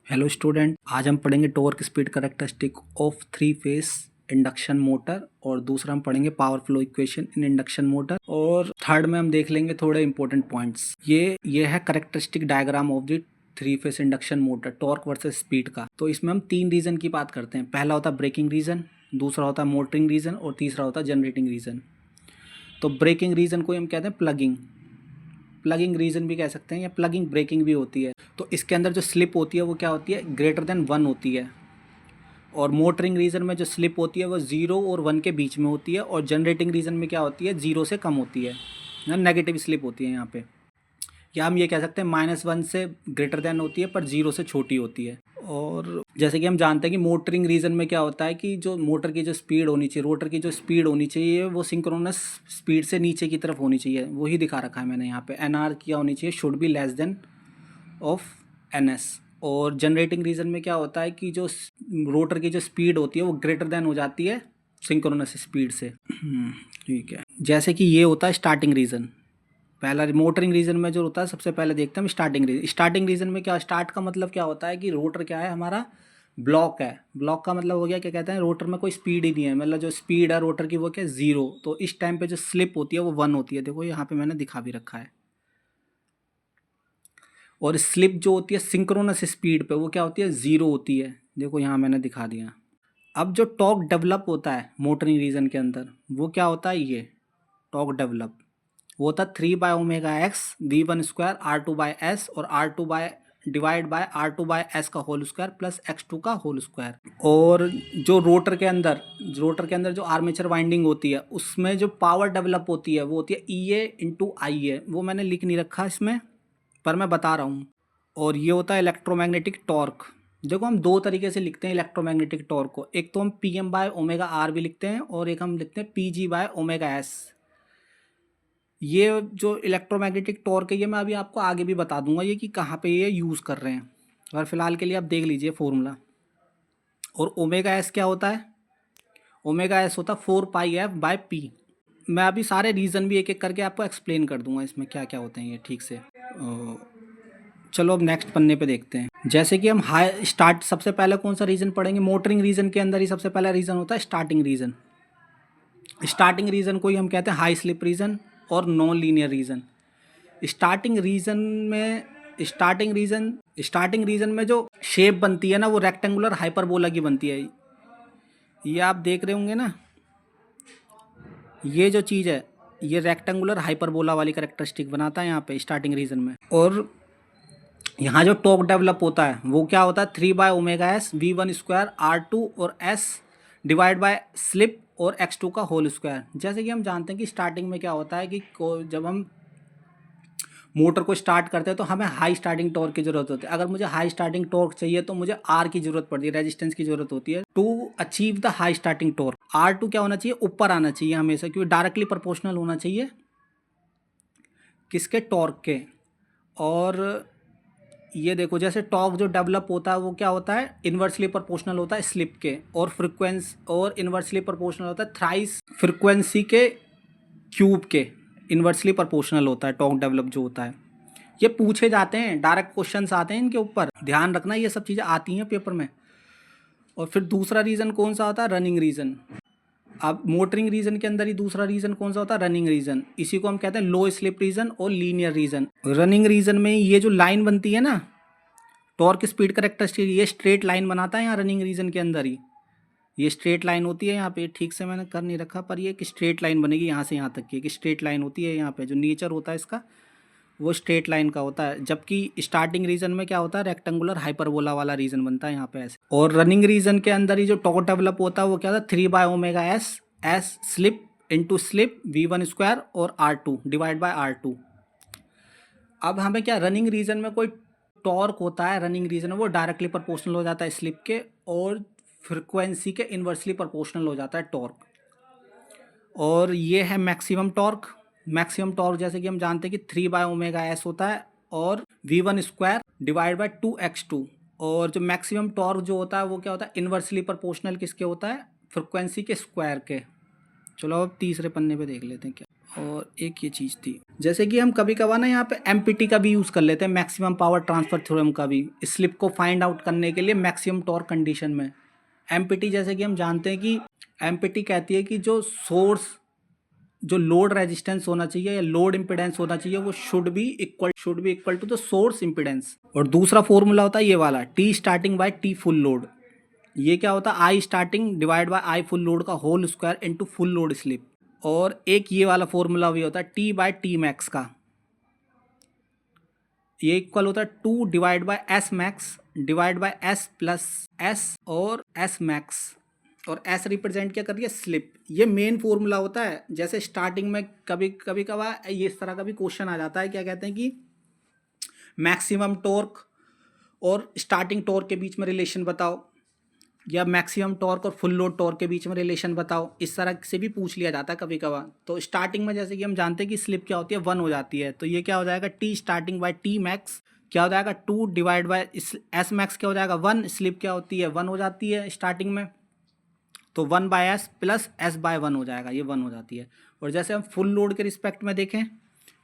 Hello student, आज हम पढ़ेंगे torque speed characteristic of three phase induction motor और दूसरा हम पढ़ेंगे power flow equation in induction motor और थर्ड में हम देख लेंगे थोड़े इंपॉर्टेंट पॉइंट्स। ये है characteristic diagram of the three phase induction motor torque versus speed का। तो इसमें हम तीन रीजन की बात करते हैं। पहला होता है ब्रेकिंग रीजन, दूसरा होता है मोटरिंग रीजन और तीसरा होता है जनरेटिंग रीजन। तो ब्रेकिंग रीजन को हम कहते हैं प्लगिंग रीजन भी कह सकते हैं या प्लगिंग ब्रेकिंग भी होती है। तो इसके अंदर जो स्लिप होती है वो क्या होती है, ग्रेटर देन 1 होती है। और मोटरिंग रीजन में जो स्लिप होती है वो 0 और 1 के बीच में होती है। और जनरेटिंग रीजन में क्या होती है, 0 से कम होती है, नेगेटिव स्लिप होती है यहाँ पे। या हम ये कह सकते हैं -1 से ग्रेटर देन होती है पर 0 से छोटी होती है। और जैसे कि हम जानते हैं कि मोटरिंग रीजन में क्या होता है कि जो मोटर की जो स्पीड होनी चाहिए, रोटर की जो स्पीड होनी चाहिए वो सिंक्रोनस स्पीड से नीचे की तरफ होनी चाहिए। वही दिखा रखा है मैंने यहाँ पे। NR क्या होनी चाहिए, should be less than of NS। और जनरेटिंग रीजन में क्या होता है कि जो रोटर की जो स्पीड होती है वो ग्रेटर देन हो जाती है सिंक्रोनस स्पीड से। ठीक है, जैसे कि ये होता है स्टार्टिंग रीजन। पहला मोटरिंग रीजन में जो होता है सबसे पहले देखते हैं हम स्टार्टिंग रीजन। स्टार्टिंग रीजन में क्या, स्टार्ट का मतलब क्या होता है कि रोटर क्या है हमारा, ब्लॉक है। ब्लॉक का मतलब हो गया, क्या कहते हैं, रोटर में कोई स्पीड ही नहीं है, मतलब जो स्पीड है रोटर की वो क्या, 0। तो इस टाइम पे जो स्लिप होती है वो 1 होती है। देखो यहाँ पे मैंने दिखा भी रखा है। और स्लिप जो होती है सिंक्रोनस स्पीड पे वो क्या होती है, 0 होती है। देखो यहाँ मैंने दिखा दिया। अब जो टॉर्क डेवलप होता है मोटरिंग रीजन के अंदर वो क्या होता है, ये टॉर्क डेवलप वो होता है 3/ω/x V1² R2/s और R2/s का होल स्क्वायर प्लस x2 का होल स्क्वायर। और जो रोटर के अंदर जो आर्मेचर वाइंडिंग होती है उसमें जो पावर डेवलप होती है वो होती है EA × IA। वो मैंने लिख नहीं रखा इसमें पर मैं बता रहा हूँ। और ये होता है इलेक्ट्रोमैग्नेटिक टॉर्क। देखो हम दो तरीके से लिखते हैं इलेक्ट्रोमैग्नेटिक टॉर्क को। एक तो हम PM/ω/r भी लिखते हैं और एक हम लिखते हैं PG/ω/s। ये जो इलेक्ट्रोमैग्नेटिक टॉर्क है ये मैं अभी आपको आगे भी बता दूंगा ये कि कहाँ पे ये यूज़ कर रहे हैं। और फिलहाल के लिए आप देख लीजिए फॉर्मूला। और ω/s क्या होता है, ω/s होता है 4πf/p। मैं अभी सारे रीज़न भी एक एक करके आपको एक्सप्लेन कर दूंगा इसमें क्या क्या होते हैं ये ठीक से। चलो अब नेक्स्ट पन्ने पे देखते हैं। जैसे कि हम सबसे पहले कौन सा रीज़न पढ़ेंगे, मोटरिंग रीजन के अंदर ही सबसे पहला रीज़न होता है स्टार्टिंग रीजन। स्टार्टिंग रीजन को ही हम कहते हैं हाई स्लिप रीजन और non linear region. Starting region में जो शेप बनती है ना वो रेक्टेंगुलर हाइपरबोला की बनती है। ये आप देख रहे होंगे ना, ये जो चीज़ है ये रेक्टेंगुलर हाइपरबोला वाली कैरेक्टरिस्टिक बनाता है यहाँ पे स्टार्टिंग रीजन में। और यहाँ जो टॉर्क डेवलप होता है वो क्या होता है, 3/ω/s V1² R2 और S डिवाइड बाय स्लिप और x2 का होल स्क्वायर। जैसे कि हम जानते हैं कि स्टार्टिंग में क्या होता है कि जब हम मोटर को स्टार्ट करते हैं तो हमें हाई स्टार्टिंग टॉर्क की जरूरत होती है। अगर मुझे हाई स्टार्टिंग टॉर्क चाहिए तो मुझे R की जरूरत पड़ती है, रेजिस्टेंस की जरूरत होती है to achieve the high starting torque. R2 क्या होना चाहिए, ऊपर आना चाहिए हमेशा, क्योंकि डायरेक्टली प्रोपोर्शनल होना चाहिए किसके, टॉर्क के। और ये देखो जैसे टॉर्क जो डेवलप होता है वो क्या होता है, इन्वर्सली प्रोपोर्शनल होता है स्लिप के। और फ्रीक्वेंसी और इन्वर्सली प्रोपोर्शनल होता है थ्राइस फ्रीक्वेंसी के क्यूब के, इन्वर्सली प्रोपोर्शनल होता है टॉर्क डेवलप जो होता है। ये पूछे जाते हैं, डायरेक्ट क्वेश्चंस आते हैं इनके ऊपर, ध्यान रखना ये सब चीज़ें आती हैं पेपर में। और फिर दूसरा रीज़न कौन सा होता है, रनिंग रीज़न। अब मोटरिंग रीजन के अंदर ही दूसरा रीजन कौन सा होता है, रनिंग रीजन। इसी को हम कहते हैं लो स्लिप रीजन और लीनियर रीजन। रनिंग रीजन में ये जो लाइन बनती है ना टॉर्क स्पीड कैरेक्टरिस्टिक, ये स्ट्रेट लाइन बनाता है यहाँ रनिंग रीजन के अंदर ही। ये स्ट्रेट लाइन होती है यहाँ पे, ठीक से मैंने कर नहीं रखा पर ये एक स्ट्रेट लाइन बनेगी यहाँ से यहाँ तक की, एक स्ट्रेट लाइन होती है यहाँ पे। जो नेचर होता है इसका वो स्ट्रेट लाइन का होता है। जबकि स्टार्टिंग रीजन में क्या होता है, रेक्टेंगुलर हाइपरबोला वाला रीजन बनता है यहाँ पे ऐसे। और रनिंग रीजन के अंदर ही जो टॉर्क डेवलप होता है वो क्या होता है, 3/ω/s S slip into slip V1² और R2 डिवाइड बाय R2। अब हमें क्या, रनिंग रीजन में कोई टॉर्क होता है रनिंग रीजन में वो डायरेक्टली प्रोपोर्शनल हो जाता है स्लिप के और फ्रिक्वेंसी के इन्वर्सली प्रोपोर्शनल हो जाता है टॉर्क। और ये है मैक्सिमम टॉर्क। मैक्सिमम टॉर्क जैसे कि हम जानते हैं कि 3/ω/s होता है और V1² डिवाइड बाय 2x2। और जो मैक्सिमम टॉर्क जो होता है वो क्या होता है, इन्वर्सली प्रोपोर्शनल किसके होता है, फ्रिक्वेंसी के स्क्वायर के। चलो अब तीसरे पन्ने पे देख लेते हैं क्या। और एक ये चीज़ थी। जैसे कि हम कभी कभार ना यहाँ पे एमपीटी का भी यूज़ कर लेते हैं, मैक्सिमम पावर ट्रांसफर थ्योरम का भी, स्लिप को फाइंड आउट करने के लिए मैक्सिमम टॉर्क कंडीशन में। एमपीटी जैसे कि हम जानते हैं कि एमपीटी कहती है कि जो सोर्स, जो लोड रेजिस्टेंस होना चाहिए या लोड इम्पिडेंस होना चाहिए वो should be equal to the source impedance. और दूसरा फॉर्मूला होता है ये वाला, T starting by T full load. ये क्या होता है, I starting divide by I full load का whole square into full load slip. और एक ये वाला फॉर्मूला भी होता है टी बाय टी मैक्स का, ये इक्वल होता है 2 divide by S max divide by S plus S और एस मैक्स, और एस रिप्रेजेंट क्या कर रही है, स्लिप। ये मेन फॉर्मूला होता है। जैसे स्टार्टिंग में कभी कभार ये इस तरह का भी क्वेश्चन आ जाता है, क्या कहते हैं कि मैक्सिमम टॉर्क और स्टार्टिंग टॉर्क के बीच में रिलेशन बताओ, या मैक्सिमम टॉर्क और फुल लोड टॉर्क के बीच में रिलेशन बताओ। इस तरह से भी पूछ लिया जाता है कभी कभार। तो स्टार्टिंग में जैसे कि हम जानते हैं कि स्लिप क्या होती है, 1 हो जाती है, तो ये क्या हो जाएगा, T starting by T max क्या हो जाएगा, 2 डिवाइड बाय एस मैक्स क्या हो जाएगा, 1। स्लिप क्या होती है, 1 हो जाती है स्टार्टिंग में, तो 1 by S plus S by 1 हो जाएगा, ये 1 हो जाती है। और जैसे हम फुल लोड के रिस्पेक्ट में देखें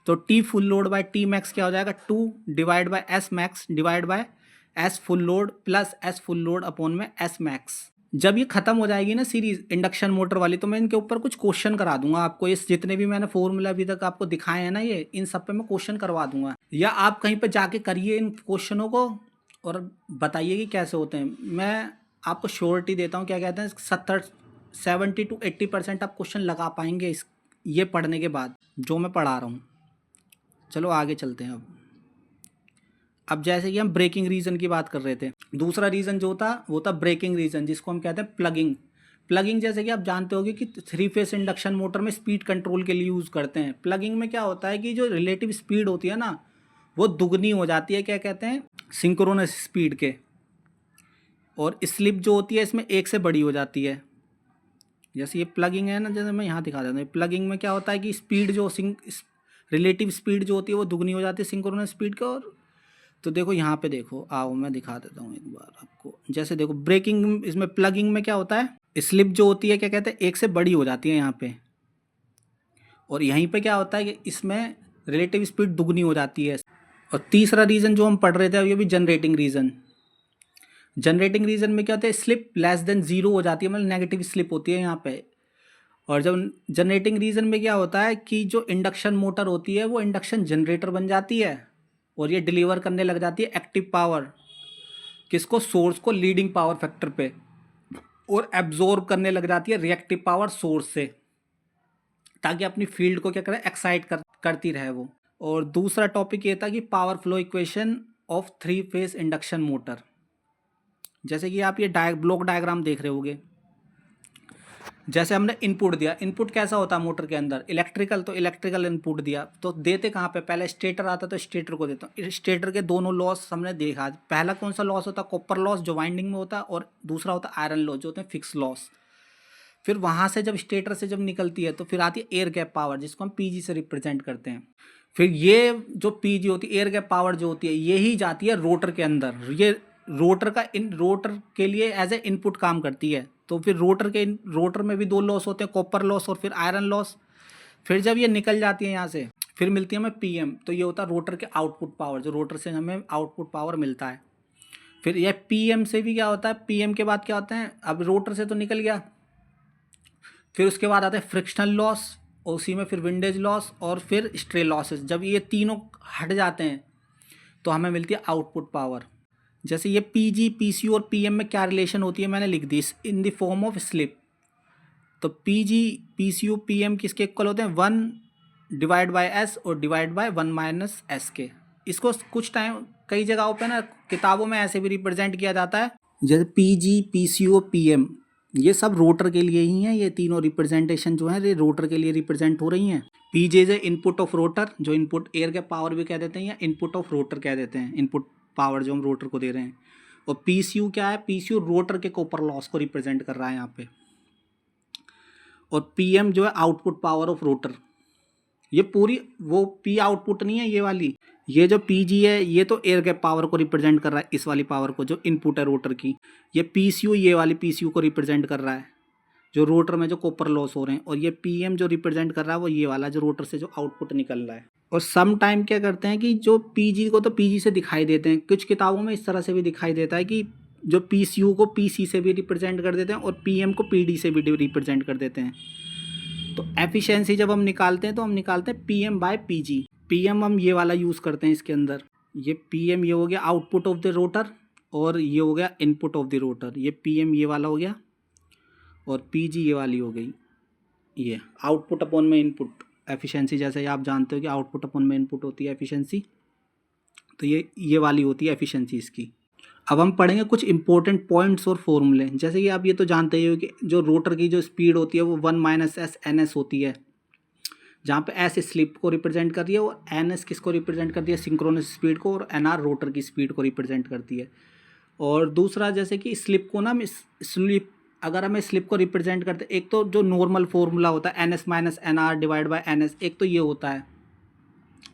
तो T full load bye T max क्या हो जाएगा, 2 divide by S max divide by S full load plus S full load upon में एस मैक्स। जब ये खत्म हो जाएगी ना सीरीज इंडक्शन मोटर वाली, तो मैं इनके ऊपर कुछ क्वेश्चन करा दूंगा आपको। इस जितने भी मैंने फॉर्मूला अभी तक आपको दिखाए हैं ना, ये इन सब पे मैं क्वेश्चन करवा दूंगा, या आप कहीं पे जाके करिए इन क्वेश्चनों को और बताइए कि कैसे होते हैं। मैं आपको श्योरिटी देता हूँ, क्या कहते हैं, 70 to 80% आप क्वेश्चन लगा पाएंगे इस ये पढ़ने के बाद जो मैं पढ़ा रहा हूँ। चलो आगे चलते हैं। अब जैसे कि हम ब्रेकिंग रीजन की बात कर रहे थे, दूसरा रीजन जो था वो था ब्रेकिंग रीजन, जिसको हम कहते हैं प्लगिंग जैसे कि आप जानते होंगे कि 3 फेस इंडक्शन मोटर में स्पीड कंट्रोल के लिए यूज़ करते हैं। प्लगिंग में क्या होता है कि जो रिलेटिव स्पीड होती है ना, वो दुगनी हो जाती है, क्या कहते हैं, सिंक्रोनस स्पीड के, और स्लिप जो होती है इसमें 1 से बड़ी हो जाती है। जैसे ये प्लगिंग है ना, जैसे मैं यहाँ दिखा देता हूँ, प्लगिंग में क्या होता है कि स्पीड जो रिलेटिव स्पीड जो होती है वो दुगनी हो जाती है सिंक्रोनस स्पीड के। और तो देखो यहाँ पे देखो, आओ मैं दिखा देता हूँ एक बार आपको। जैसे देखो ब्रेकिंग, इसमें प्लगिंग में क्या होता है, स्लिप जो होती है क्या कहते हैं 1 से बड़ी हो जाती है यहाँ पे, और यहीं पे क्या होता है कि इसमें रिलेटिव स्पीड दुगनी हो जाती है। और तीसरा रीज़न जो हम पढ़ रहे थे ये भी जनरेटिंग रीजन में क्या होता है, स्लिप लेस देन 0 हो जाती है, मतलब नेगेटिव स्लिप होती है यहाँ पे। और जब जनरेटिंग रीजन में क्या होता है कि जो इंडक्शन मोटर होती है वो इंडक्शन जनरेटर बन जाती है, और ये डिलीवर करने लग जाती है एक्टिव पावर, किसको, सोर्स को, लीडिंग पावर फैक्टर पे, और एब्जॉर्ब करने लग जाती है रिएक्टिव पावर सोर्स से, ताकि अपनी फील्ड को क्या करे, एक्साइट करती रहे वो। और दूसरा टॉपिक ये था कि power flow equation of 3 phase induction motor. जैसे कि आप ये ब्लॉक डायग्राम देख रहे होगे, जैसे हमने इनपुट दिया, इनपुट कैसा होता है मोटर के अंदर, इलेक्ट्रिकल, तो इलेक्ट्रिकल इनपुट दिया तो देते कहाँ पे, पहले स्टेटर आता तो स्टेटर को देता हूँ। स्टेटर के दोनों लॉस हमने देखा, पहला कौन सा लॉस होता है, कॉपर लॉस जो वाइंडिंग में होता है, और दूसरा होता है आयरन लॉस जो होते हैं फिक्स लॉस। फिर वहाँ से जब स्टेटर से जब निकलती है तो फिर आती है एयर गैप पावर, जिसको हम पीजी से रिप्रेजेंट करते हैं। फिर ये जो पीजी होती है, एयर गैप पावर जो होती है, यही जाती है रोटर के अंदर। ये रोटर के लिए एज ए इनपुट काम करती है। तो फिर रोटर में भी 2 लॉस होते हैं, कॉपर लॉस और फिर आयरन लॉस। फिर जब ये निकल जाती है यहाँ से, फिर मिलती है हमें पीएम, तो ये होता है रोटर के आउटपुट पावर, जो रोटर से हमें आउटपुट पावर मिलता है। फिर यह पीएम से भी क्या होता है, पीएम के बाद क्या होता है, अब रोटर से तो निकल गया, फिर उसके बाद आता है फ्रिक्शनल लॉस, और उसी में फिर विंडेज लॉस और फिर स्ट्रे लॉसेस। जब ये तीनों हट जाते हैं तो हमें मिलती है आउटपुट पावर। जैसे ये पीजी, पीसीयू और पीएम में क्या रिलेशन होती है, मैंने लिख दी in the form of slip. तो पीजी, पीसीयू, पीएम किसके इक्वल होते हैं, 1 डिवाइड बाय एस और डिवाइड बाय 1 माइनस एस के। इसको कुछ टाइम कई जगहों पे ना किताबों में ऐसे भी रिप्रेजेंट किया जाता है, जैसे पीजी, पीसीयू, पीएम, ये सब रोटर के लिए ही हैं। ये तीनों रिप्रेजेंटेशन जो है ये रोटर के लिए रिप्रेजेंट हो रही हैं। पीजे इज इनपुट ऑफ रोटर, जो इनपुट एयर के पावर भी कह देते हैं, या इनपुट ऑफ रोटर कह देते हैं, इनपुट पावर जो हम रोटर को दे रहे हैं। और पीसीयू क्या है, पीसीयू रोटर के कॉपर लॉस को रिप्रेजेंट कर रहा है यहाँ पे। और पीएम जो है आउटपुट पावर ऑफ रोटर। ये पूरी वो पी आउटपुट नहीं है ये वाली, ये जो पीजी है ये तो एयर गैप पावर को रिप्रेजेंट कर रहा है, इस वाली पावर को जो इनपुट है रोटर की। ये पीसीयू ये वाली पीसीयू को रिप्रेजेंट कर रहा है, जो रोटर में जो कॉपर लॉस हो रहे हैं, और ये पीएम जो रिप्रेजेंट कर रहा है वो ये वाला जो रोटर से जो आउटपुट निकल रहा है। और सम टाइम क्या करते हैं कि जो पीजी को तो पीजी से दिखाई देते हैं, कुछ किताबों में इस तरह से भी दिखाई देता है कि जो पीसीयू को पीसी से भी रिप्रेजेंट कर देते हैं और पीएम को पीडी से भी रिप्रेजेंट कर देते हैं। तो एफिशिएंसी जब हम निकालते हैं तो हम निकालते हैं पीएम बाय पीजी। पीएम हम ये वाला यूज़ करते हैं इसके अंदर, ये पीएम ये हो गया आउटपुट ऑफ द रोटर, और ये हो गया इनपुट ऑफ द रोटर। ये पीएम ये वाला हो गया और पीजी ये वाली हो गई, ये आउटपुट अपॉन में इनपुट एफिशिएंसी। जैसे आप जानते हो कि आउटपुट अपॉन में इनपुट होती है एफिशिएंसी, तो ये वाली होती है एफिशिएंसी इसकी। अब हम पढ़ेंगे कुछ इंपॉर्टेंट पॉइंट्स और फॉर्मूले। जैसे कि आप ये तो जानते ही हो कि जो रोटर की जो स्पीड होती है वो 1 - s ns होती है, जहाँ पे s स्लिप को रिप्रेजेंट कर रही है और ns किसको रिप्रेजेंट करती है, सिंक्रोनस स्पीड को, और nr रोटर की स्पीड को रिप्रेजेंट करती है। और दूसरा जैसे कि स्लिप को ना हम स्लिप, अगर हमें स्लिप को रिप्रेजेंट करते, एक तो जो नॉर्मल फार्मूला होता है ns - nr divide by ns, एक तो ये होता है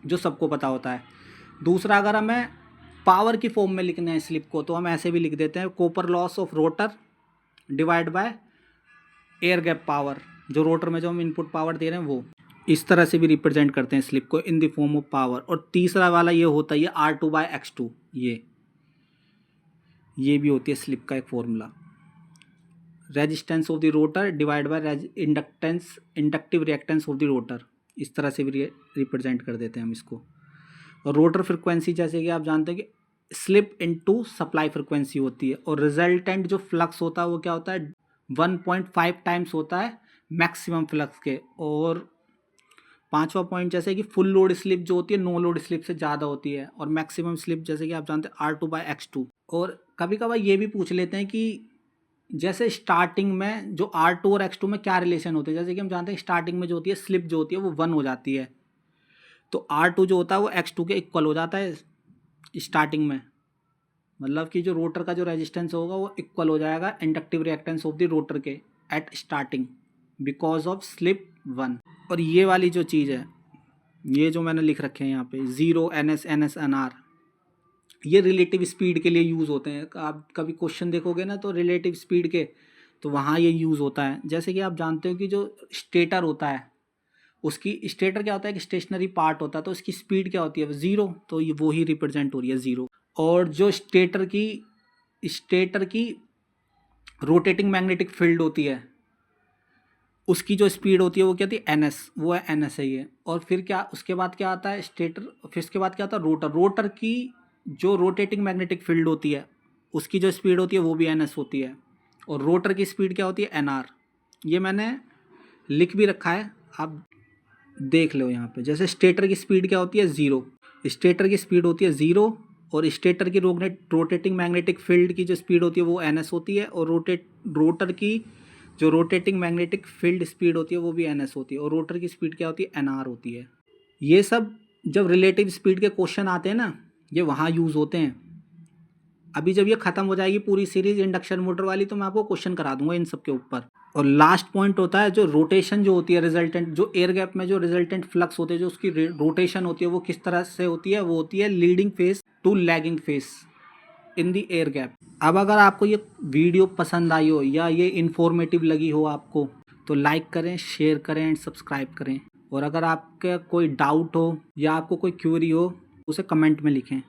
जो सबको पता होता है। दूसरा अगर हमें पावर की फॉर्म में लिखना है स्लिप को, तो हम ऐसे भी लिख देते हैं copper loss of rotor divide by air gap power, जो रोटर में जो हम इनपुट पावर दे रहे हैं वो, इस तरह से भी रिप्रेजेंट करते हैं स्लिप को इन द फॉर्म ऑफ पावर। और तीसरा वाला ये होता है ये R2/X2, ये भी होती है स्लिप का एक formula, resistance of the rotor divide by inductance inductive reactance of the rotor, इस तरह से भी रिप्रेजेंट कर देते हैं हम इसको। और रोटर फ्रिक्वेंसी जैसे कि आप जानते हैं कि स्लिप इनटू सप्लाई फ्रिक्वेंसी होती है, और रिजल्टेंट जो फ्लक्स होता है वो क्या होता है 1.5 टाइम्स होता है मैक्सिमम फ्लक्स के। और पांचवा पॉइंट जैसे कि फुल लोड स्लिप जो होती है नो लोड स्लिप से ज़्यादा होती है, और मैक्सिमम स्लिप जैसे कि आप जानते हैं R2/X2। और कभी कभार ये भी पूछ लेते हैं कि जैसे स्टार्टिंग में जो R2 और X2 में क्या रिलेशन होते हैं। जैसे कि हम जानते हैं स्टार्टिंग में जो होती है स्लिप जो होती है वो 1 हो जाती है, तो R2 जो होता है वो X2 के इक्वल हो जाता है स्टार्टिंग में, मतलब कि जो रोटर का जो रेजिस्टेंस होगा वो इक्वल हो जाएगा inductive reactance of the rotor के at starting because of slip 1। और ये वाली जो चीज़ है, ये जो मैंने लिख रखे हैं यहाँ पे 0 ns ns nr, ये रिलेटिव स्पीड के लिए यूज़ होते हैं। आप कभी क्वेश्चन देखोगे ना तो रिलेटिव स्पीड के, तो वहाँ ये यूज़ होता है। जैसे कि आप जानते हो कि जो स्टेटर होता है, उसकी स्टेटर क्या होता है कि स्टेशनरी पार्ट होता है, तो उसकी स्पीड क्या होती है 0, तो ये वो ही रिप्रेजेंट हो रही है 0। और जो स्टेटर की रोटेटिंग मैग्नेटिक फील्ड होती है, उसकी जो स्पीड होती है वो क्या होती है ns, वो है ns है ये। और फिर क्या उसके बाद क्या आता है स्टेटर, फिर उसके बाद क्या आता है रोटर की जो रोटेटिंग मैग्नेटिक फील्ड होती है उसकी जो स्पीड होती है वो भी ns होती है, और रोटर की स्पीड क्या होती है nr। ये मैंने लिख भी रखा है, आप देख लो यहाँ पे। जैसे स्टेटर की स्पीड क्या होती है 0, स्टेटर की स्पीड होती है 0, और स्टेटर की रोटेटिंग मैग्नेटिक फील्ड की जो स्पीड होती है वो ns होती है, और रोटर की जो रोटेटिंग मैग्नेटिक फील्ड स्पीड होती है वो भी ns होती है, और रोटर की स्पीड क्या होती है nr होती है। ये सब जब रिलेटिव स्पीड के क्वेश्चन आते हैं ना, ये वहाँ यूज़ होते हैं। अभी जब ये ख़त्म हो जाएगी पूरी सीरीज इंडक्शन मोटर वाली, तो मैं आपको क्वेश्चन करा दूंगा इन सब के ऊपर। और लास्ट पॉइंट होता है जो रोटेशन जो होती है रिजल्टेंट, जो एयर गैप में जो रिजल्टेंट फ्लक्स होते हैं, जो उसकी रोटेशन होती है वो किस तरह से होती है, वो होती है leading phase to lagging phase in the air gap. अब अगर आपको ये वीडियो पसंद आई हो या ये इन्फॉर्मेटिव लगी हो आपको, तो लाइक करें, शेयर करें एंड सब्सक्राइब करें। और अगर आपका कोई डाउट हो या आपको कोई क्वेरी हो, उसे कमेंट में लिखें।